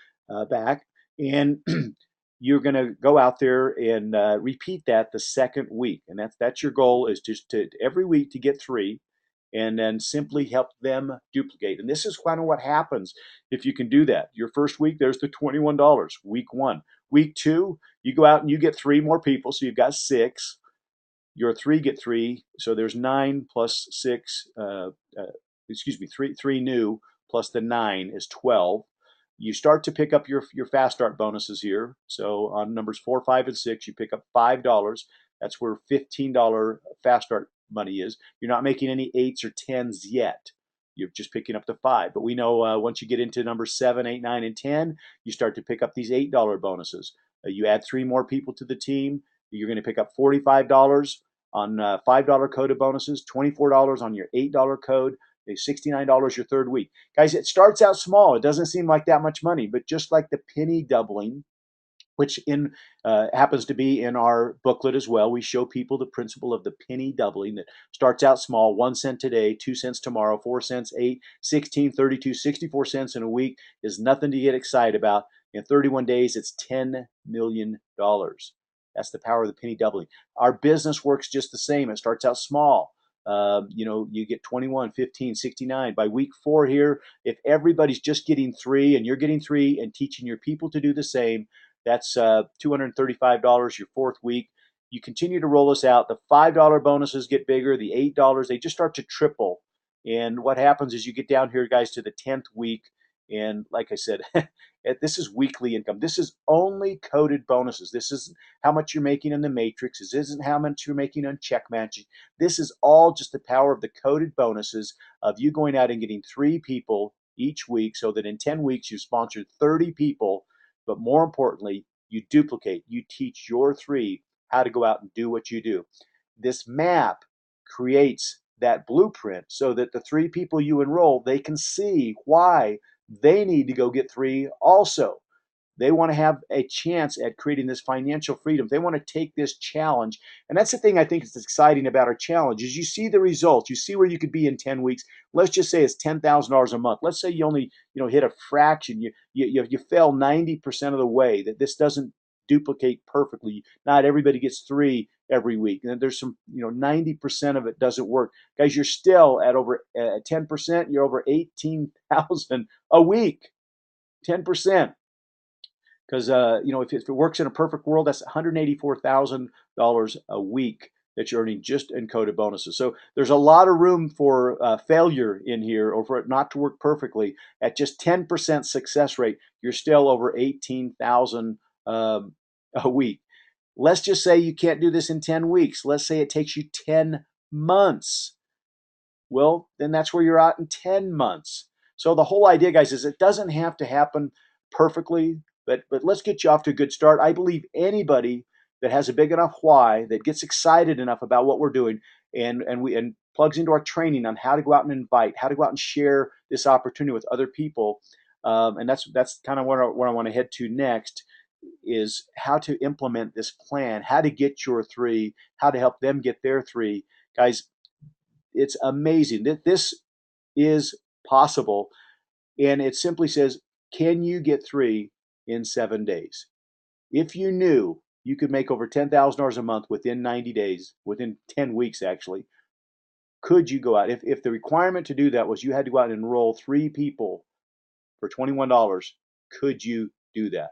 S2: back, and you're going to go out there and repeat that the second week. And that's your goal, is just to every week to get 3, and then simply help them duplicate. And this is kind of what happens if you can do that. Your first week, there's the $21, week 1. Week 2, you go out and you get 3 more people, so you've got 6. Your 3 get 3, so there's 9 plus 6, excuse me, 3 new plus the 9 is 12. You start to pick up your fast start bonuses here. So on numbers 4, 5, and 6, you pick up $5. That's where $15 fast start money is. You're not making any 8s or 10s yet. You're just picking up the 5. But we know once you get into numbers 7, 8, 9, and 10, you start to pick up these $8 bonuses. You add 3 more people to the team, you're going to pick up $45 on $5 coded bonuses, $24 on your $8 code, $69 your third week. Guys, it starts out small. It doesn't seem like that much money, but just like the penny doubling, which happens to be in our booklet as well. We show people the principle of the penny doubling that starts out small: 1 cent today, 2 cents tomorrow, 4 cents, 8, 16, 32, 64 cents in a week is nothing to get excited about. In 31 days, it's $10 million. That's the power of the penny doubling. Our business works just the same. It starts out small. You get 21, 15, 69. By week 4 here, if everybody's just getting 3 and you're getting 3 and teaching your people to do the same, that's $235 your 4th week. You continue to roll this out. The $5 bonuses get bigger. The $8, they just start to triple. And what happens is you get down here, guys, to the 10th week. And like I said, this is weekly income. This is only coded bonuses. This isn't how much you're making in the matrix. This isn't how much you're making on check matching. This is all just the power of the coded bonuses of you going out and getting 3 people each week, so that in 10 weeks you sponsored 30 people. But more importantly, you duplicate. You teach your 3 how to go out and do what you do. This map creates that blueprint so that the 3 people you enroll, they can see why they need to go get 3 also. They want to have a chance at creating this financial freedom. They want to take this challenge. And that's the thing I think is exciting about our challenge is you see the results. You see where you could be in 10 weeks. Let's just say it's $10,000 a month. Let's say you only hit a fraction. You fell 90% of the way, that this doesn't duplicate perfectly. Not everybody gets 3 every week. And there's some, 90% of it doesn't work. Guys, you're still at over 10%. You're over 18,000 a week. 10%. Because if it works in a perfect world, that's $184,000 a week that you're earning just in coded bonuses. So there's a lot of room for failure in here, or for it not to work perfectly. At just 10% success rate, you're still over 18,000 a week. Let's just say you can't do this in 10 weeks. Let's say it takes you 10 months. Well, then that's where you're at in 10 months. So the whole idea, guys, is it doesn't have to happen perfectly, but let's get you off to a good start. I believe anybody that has a big enough why, that gets excited enough about what we're doing, and plugs into our training on how to go out and invite, how to go out and share this opportunity with other people, and that's kind of where I want to head to next, is how to implement this plan, how to get your 3, how to help them get their 3. Guys, it's amazing that this is possible. And it simply says, can you get 3 in 7 days? If you knew you could make over $10,000 a month within 90 days, within 10 weeks actually, could you go out? If the requirement to do that was you had to go out and enroll 3 people for $21, could you do that?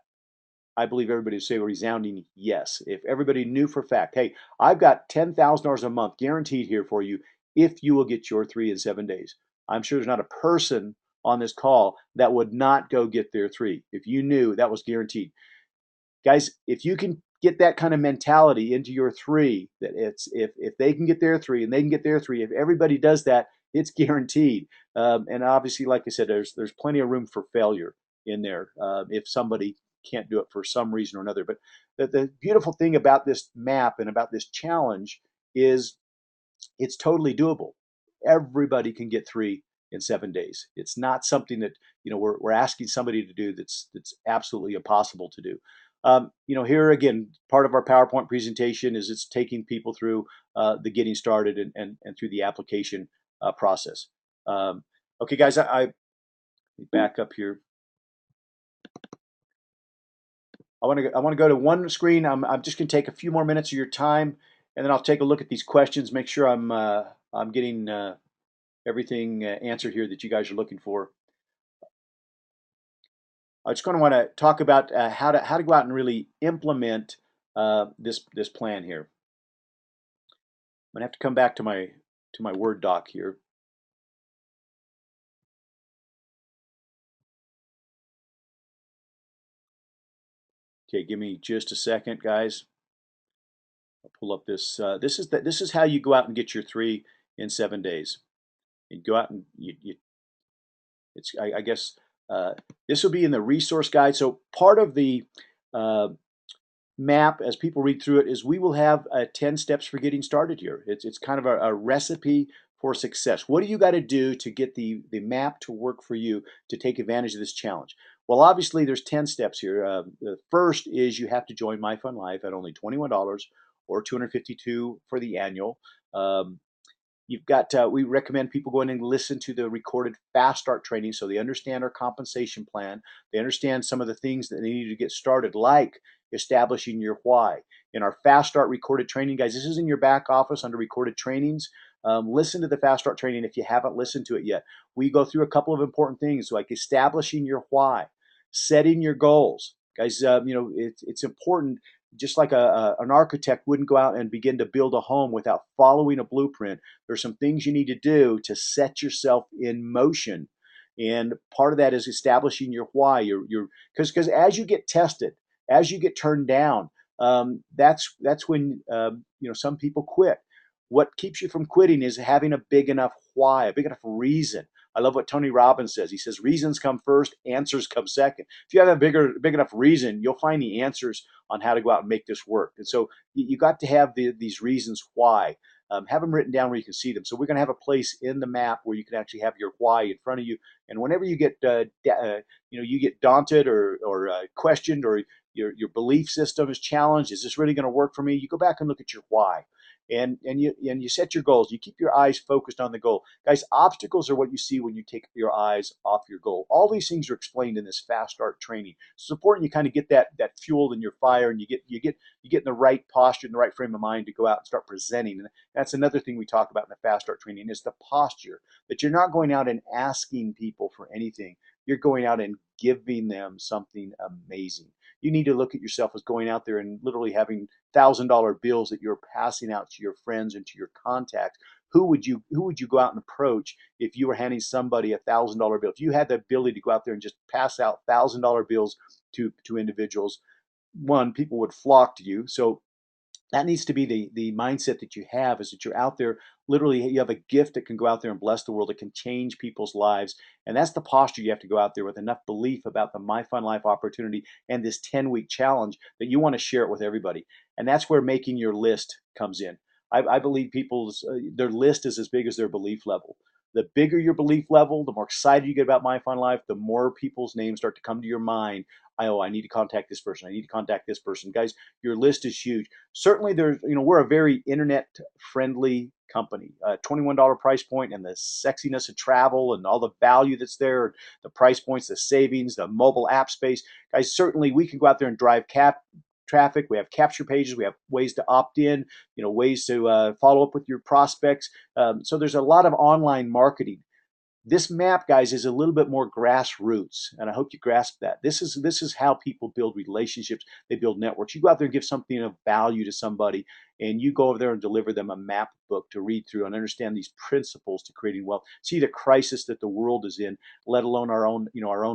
S2: I believe everybody would say a resounding yes. If everybody knew for a fact, hey, I've got $10,000 a month guaranteed here for you if you will get your 3 in 7 days. I'm sure there's not a person on this call that would not go get their 3 if you knew that was guaranteed. Guys, if you can get that kind of mentality into your 3, that it's if they can get their 3 and they can get their 3, if everybody does that, it's guaranteed. And obviously, like I said, there's plenty of room for failure in there if somebody can't do it for some reason or another. But the beautiful thing about this map and about this challenge is it's totally doable. Everybody can get 3 in 7 days. It's not something that we're asking somebody to do that's absolutely impossible to do. Here again, part of our PowerPoint presentation is it's taking people through the getting started and through the application process. Okay, guys, I back up here. I want to go to one screen. I'm just going to take a few more minutes of your time, and then I'll take a look at these questions, make sure I'm getting everything answered here that you guys are looking for. I just going to want to talk about how to go out and really implement this plan here. I'm gonna have to come back to my Word doc here. Okay, give me just a second, guys. I'll pull up this. This is how you go out and get your 3 in 7 days. You go out and I guess this will be in the resource guide. So part of the uh, map, as people read through it, is we will have 10 steps for getting started here. It's kind of a recipe for success. What do you got to do to get the map to work for you to take advantage of this challenge? Well, obviously, there's 10 steps here. The first is you have to join MyFunLife at only $21 or $252 for the annual. You've got, we recommend people go in and listen to the recorded Fast Start training so they understand our compensation plan. They understand some of the things that they need to get started, like establishing your why. In our Fast Start recorded training, guys, this is in your back office under recorded trainings. Listen to the Fast Start training if you haven't listened to it yet. We go through a couple of important things like establishing your why, setting your goals. Guys, it's important. Just like an architect wouldn't go out and begin to build a home without following a blueprint. There's some things you need to do to set yourself in motion. And part of that is establishing your why. Because as you get tested, as you get turned down, that's when some people quit. What keeps you from quitting is having a big enough why, a big enough reason. I love what Tony Robbins says. He says reasons come first, answers come second. If you have a big enough reason, you'll find the answers on how to go out and make this work. And so you got to have these reasons why. Have them written down where you can see them. So we're going to have a place in the map where you can actually have your why in front of you. And whenever you get you get daunted or questioned, or your belief system is challenged, is this really going to work for me? You go back and look at your why. and you set your goals. You keep your eyes focused on the goal. Guys, obstacles are what you see when you take your eyes off your goal. All these things are explained in this fast start training. It's important you kind of get that fueled in your fire, and you get in the right posture, in the right frame of mind to go out and start presenting. And that's another thing we talk about in the fast start training is the posture, that you're not going out and asking people for anything. You're going out and giving them something amazing. You need to look at yourself as going out there and literally having $1,000 bills that you're passing out to your friends and to your contacts. Who would you go out and approach if you were handing somebody $1,000 bill? If you had the ability to go out there and just pass out $1,000 bills to individuals, one, people would flock to you. So that needs to be the mindset that you have, is that you're out there, literally you have a gift that can go out there and bless the world, that can change people's lives. And that's the posture you have to go out there with, enough belief about the MyFunLife opportunity and this 10-week challenge that you want to share it with everybody. And that's where making your list comes in. I believe people's their list is as big as their belief level. The bigger your belief level, the more excited you get about MyFunLife, the more people's names start to come to your mind. I need to contact this person. I need to contact this person. Guys, your list is huge. Certainly we're a very internet friendly company. $21 price point, and the sexiness of travel and all the value that's there, the price points, the savings, the mobile app space. Guys, certainly we can go out there and drive traffic. We have capture pages. We have ways to opt in, ways to follow up with your prospects. So there's a lot of online marketing. This map, guys, is a little bit more grassroots, and I hope you grasp that. This is how people build relationships. They build networks. You go out there and give something of value to somebody, and you go over there and deliver them a map book to read through and understand these principles to creating wealth. See the crisis that the world is in, let alone our own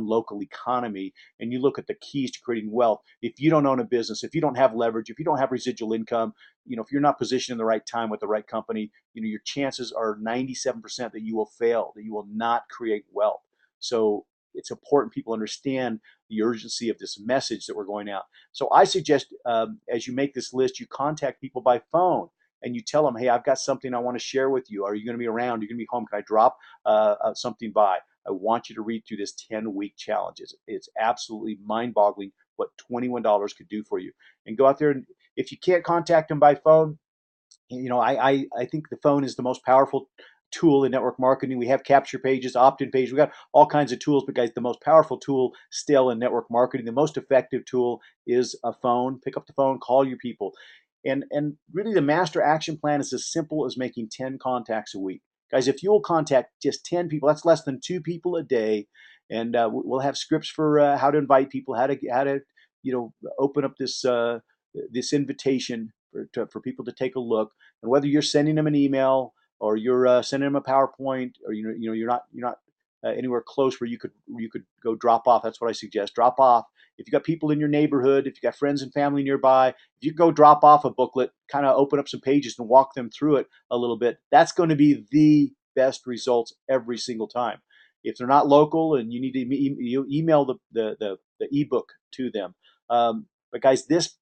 S2: local economy, and you look at the keys to creating wealth. If you don't own a business, if you don't have leverage, if you don't have residual income, if you're not positioned in the right time with the right company, your chances are 97% that you will fail, that you will not create wealth. So it's important people understand the urgency of this message that we're going out. So I suggest, as you make this list, you contact people by phone and you tell them, hey, I've got something I want to share with you. Are you going to be around? Are you going to be home? Can I drop something by? I want you to read through this 10-week challenge. It's absolutely mind-boggling what $21 could do for you. And go out there, and if you can't contact them by phone, I think the phone is the most powerful tool in network marketing. We have capture pages, opt-in pages. We got all kinds of tools, but guys, the most powerful tool still in network marketing, the most effective tool is a phone. Pick up the phone, call your people. And really the master action plan is as simple as making 10 contacts a week. Guys, if you'll contact just 10 people, that's less than 2 people a day. And we'll have scripts for how to invite people, how to open up this invitation for people to take a look. And whether you're sending them an email or you're sending them a PowerPoint, or you're not anywhere close where you could go drop off. That's what I suggest. Drop off. If you got people in your neighborhood, if you got friends and family nearby, if you go drop off a booklet, kind of open up some pages and walk them through it a little bit, that's going to be the best results every single time. If they're not local and you need to email the ebook to them. But guys, this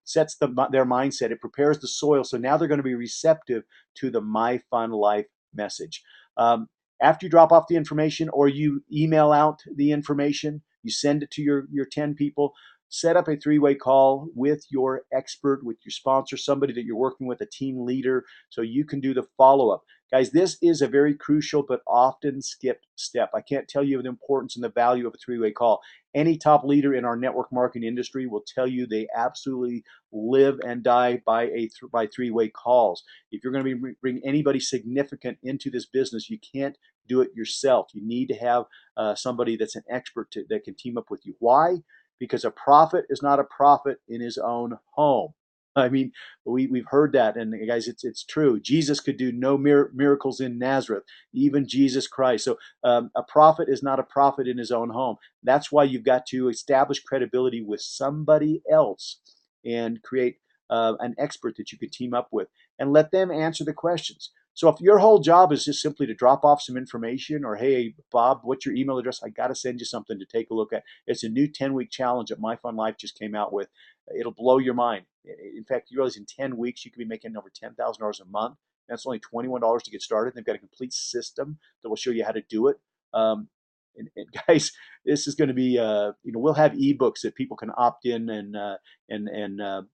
S2: sets their mindset. It prepares the soil. So now they're going to be receptive to the MyFunLife message. After you drop off the information or you email out the information, you send it to your 10 people, set up a 3-way call with your expert, with your sponsor, somebody that you're working with, a team leader, so you can do the follow-up. Guys, this is a very crucial but often skipped step. I can't tell you the importance and the value of a 3-way call. Any top leader in our network marketing industry will tell you they absolutely live and die by 3-way calls. If you're going to bring anybody significant into this business, you can't do it yourself. You need to have somebody that's an expert that can team up with you. Why? Because a prophet is not a prophet in his own home. I mean, we've heard that, and guys, it's true. Jesus could do no miracles in Nazareth, even Jesus Christ. So a prophet is not a prophet in his own home. That's why you've got to establish credibility with somebody else and create an expert that you can team up with and let them answer the questions. So if your whole job is just simply to drop off some information, or hey, Bob, what's your email address? I got to send you something to take a look at. It's a new 10-week challenge that MyFunLife just came out with. It'll blow your mind. In fact, you realize in 10 weeks you could be making over $10,000 a month. That's only $21 to get started. They've got a complete system that will show you how to do it. And guys, this is going to be, we'll have ebooks that people can opt in and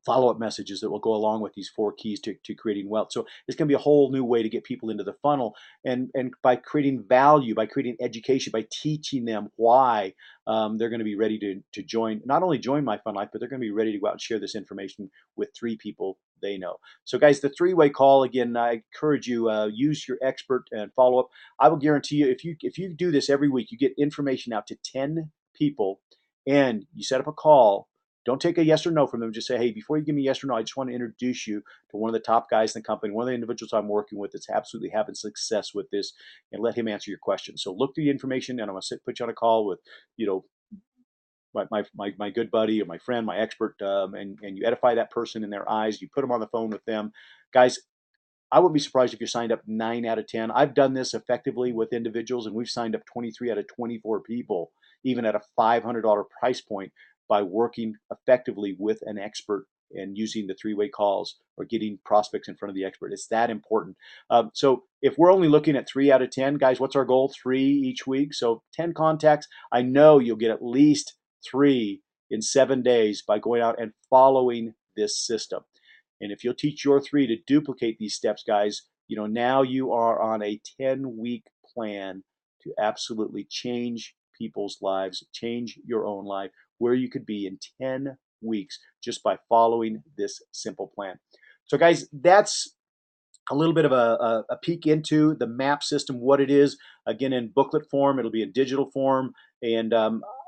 S2: follow-up messages that will go along with these 4 keys to creating wealth. So it's going to be a whole new way to get people into the funnel, and by creating value, by creating education, by teaching them why they're going to be ready to join, not only join My Fun Life, but they're going to be ready to go out and share this information with 3 people they know. So guys, the 3-way call, again, I encourage you, use your expert and follow up. I will guarantee you, if you do this every week, you get information out to 10 people, and you set up a call. Don't take a yes or no from them. Just say, hey, before you give me yes or no, I just want to introduce you to one of the top guys in the company, one of the individuals I'm working with that's absolutely having success with this, and let him answer your questions. So look through the information, and I'm going to put you on a call with, you know, my good buddy or my friend, my expert, and you edify that person in their eyes. You put them on the phone with them. Guys, I wouldn't be surprised if you signed up 9 out of 10. I've done this effectively with individuals, and we've signed up 23 out of 24 people, even at a $500 price point, by working effectively with an expert and using the 3-way calls or getting prospects in front of the expert. It's that important. So if we're only looking at 3 out of 10, guys, what's our goal? 3 each week. So 10 contacts. I know you'll get at least 3 in 7 days by going out and following this system. And if you'll teach your 3 to duplicate these steps, guys, now you are on a 10-week plan to absolutely change people's lives, change your own life, where you could be in 10 weeks just by following this simple plan. So guys, that's a little bit of a peek into the map system, what it is. Again, in booklet form, it'll be in digital form, and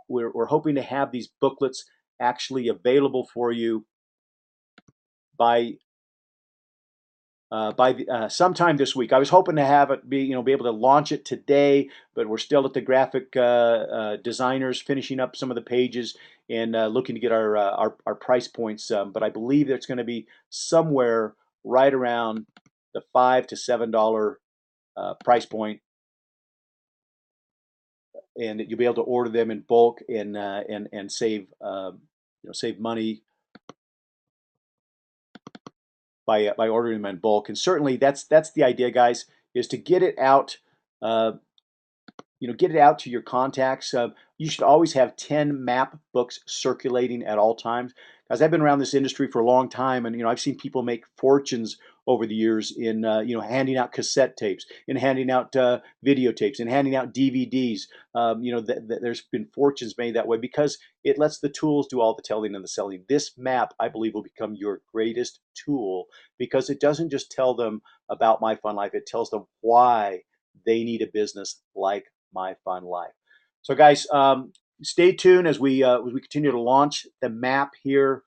S2: we're hoping to have these booklets actually available for you by sometime this week. I was hoping to have it be able to launch it today, but we're still at the graphic designers finishing up some of the pages and looking to get our price points. But I believe it's going to be somewhere right around the $5 to $7 price point, and you'll be able to order them in bulk and save money by ordering them in bulk. And certainly that's the idea, guys, is to get it out. Uh, get it out to your contacts. You should always have 10 map books circulating at all times. Guys, I've been around this industry for a long time, and I've seen people make fortunes over the years in handing out cassette tapes, in handing out videotapes, in handing out DVDs. There's been fortunes made that way because it lets the tools do all the telling and the selling. This map, I believe, will become your greatest tool because it doesn't just tell them about My Fun Life; it tells them why they need a business like My Fun Life. So, guys, stay tuned as we continue to launch the map here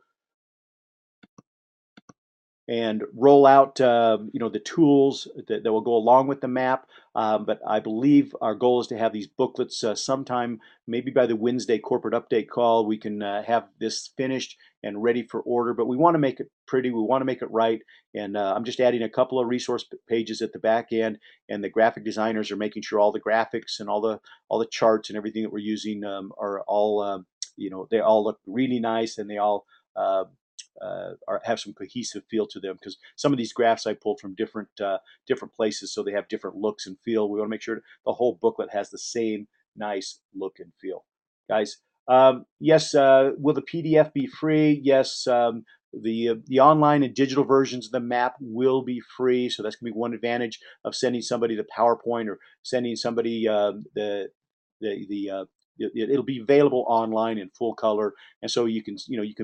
S2: and roll out the tools that will go along with the map. But I believe our goal is to have these booklets sometime, maybe by the Wednesday corporate update call. We can have this finished and ready for order. But we want to make it pretty. We want to make it right. And I'm just adding a couple of resource pages at the back end, and the graphic designers are making sure all the graphics and all the charts and everything that we're using are all they all look really nice, and they all have some cohesive feel to them, because some of these graphs I pulled from different places, so they have different looks and feel. We want to make sure the whole booklet has the same nice look and feel, guys. Yes, will the PDF be free? Yes. The online and digital versions of the map will be free, so that's going to be one advantage of sending somebody the PowerPoint or sending somebody the it'll be available online in full color, and so you can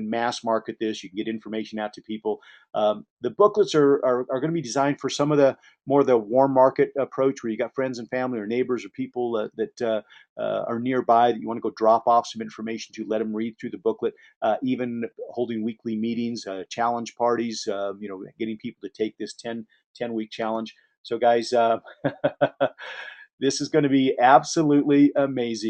S2: mass market this. You can get information out to people. The booklets are going to be designed for some of the more the warm market approach, where you got friends and family or neighbors or people that are nearby that you want to go drop off some information to, let them read through the booklet. Even holding weekly meetings, challenge parties, getting people to take this 10-week challenge. So guys, this is going to be absolutely amazing.